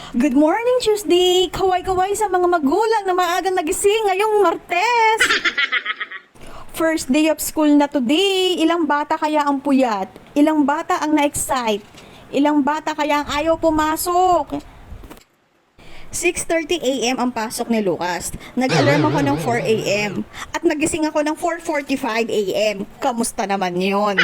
Good morning, Tuesday! Kaway-kaway sa mga magulang na maagang nagising ngayong Martes! First day of school na today. Ilang bata kaya ang puyat? Ilang bata ang na-excite? Ilang bata kaya ang ayaw pumasok? 6:30 a.m. ang pasok ni Lucas. Nag-alarm ako ng 4 a.m. At nagising ako ng 4:45 a.m. Kamusta naman yon?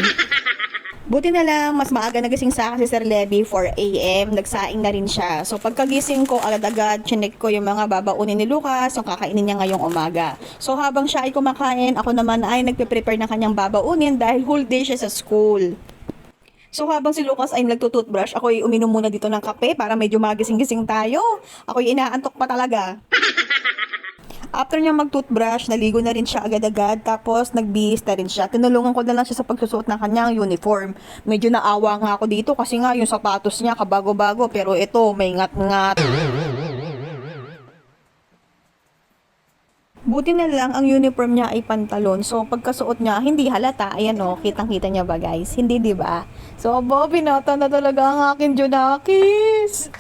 Buti na lang, mas maaga nagising sa akin si Sir Levy, 4 a.m. Nagsaing na rin siya. So pagkagising ko, agad-agad, chinek ko yung mga babaunin ni Lucas, yung kakainin niya ngayong umaga. So habang siya ay kumakain, ako naman ay nagpe-prepare ng kanyang babaunin dahil whole day siya sa school. So habang si Lucas ay nagtututbrush, ako ay uminom muna dito ng kape para medyo magising-gising tayo. Ako ay inaantok pa talaga. After niya mag-toothbrush, naligo na rin siya agad-agad, tapos nagbihis na rin siya. Tinulungan ko na lang siya sa pagsusuot ng kanyang uniform. Medyo naawa nga ako dito kasi nga yung sapatos niya kabago-bago, pero ito may ngat-ngat. Buti na lang ang uniform niya ay pantalon. So pagkasuot niya, hindi halata. Ayan o, kitang-kita niya ba guys? Hindi, di ba? So aba, pinata na talaga ang aking Junakis.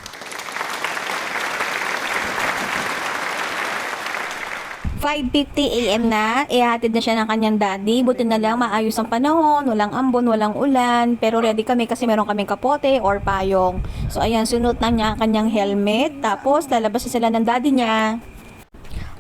5:50 a.m. na, ihatid na siya ng kanyang daddy. Buti na lang maayos ang panahon, walang ambon, walang ulan, pero ready kami kasi meron kaming kapote or payong. So ayan, sunod na niya ang kanyang helmet, tapos lalabas na sila ng daddy niya.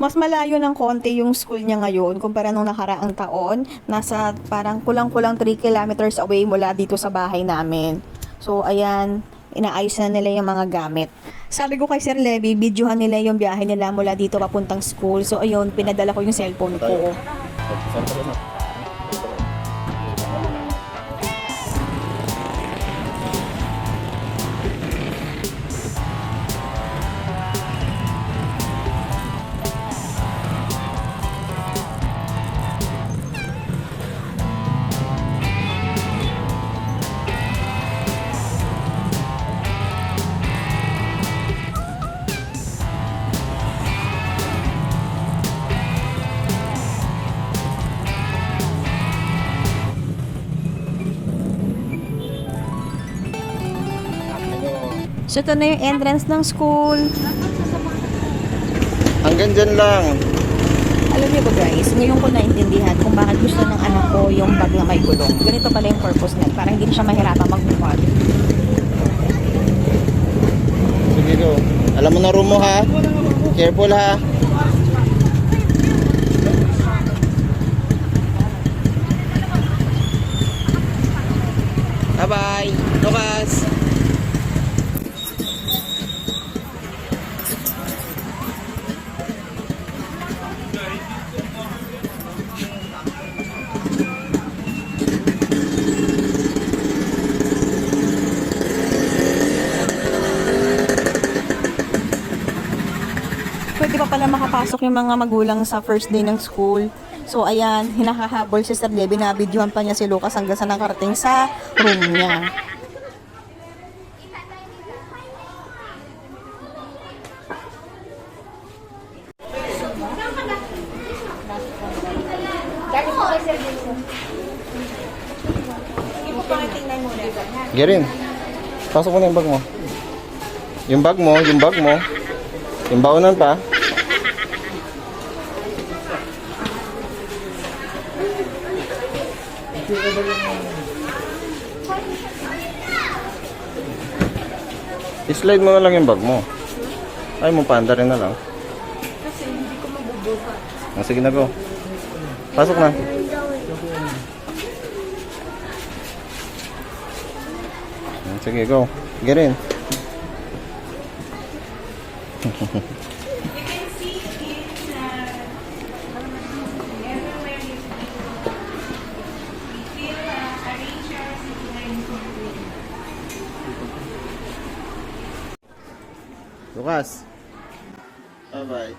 Mas malayo ng konti yung school niya ngayon kumpara nung nakaraang taon. Nasa parang kulang-kulang 3 kilometers away mula dito sa bahay namin. So ayan, inaayos na nila yung mga gamit. Sabi ko kay Sir Levy, videohan nila yung biyahe nila mula dito papuntang school. So ayun, pinadala ko yung cellphone ko. So ito na yung entrance ng school. Hanggang dyan lang. Alam niyo ba guys, ngayon ko naintindihan kung bakit gusto ng anak ko yung bag na may gulong. Ganito pala yung purpose niya, para hindi siya mahirapan magbuhat. Sige go. Alam mo na room mo ha. Careful ha. Bye-bye. Lucas. Pwede pa pala makapasok yung mga magulang sa first day ng school. So ayan, hinakahabol si Sir Levy, binabidyohan pa niya si Lucas hanggang sa nakarating sa room niya. Gerin. Pasok mo na yung bag mo. Yung bag mo, yung bag mo. Yung baunan pa. I-slide mo na lang yung bag mo. Ay mo panda rin na lang. Kasi hindi ko mabubuhat. Sige na go. Pasok na. Sige go. Get in. Lucas. Bye-bye.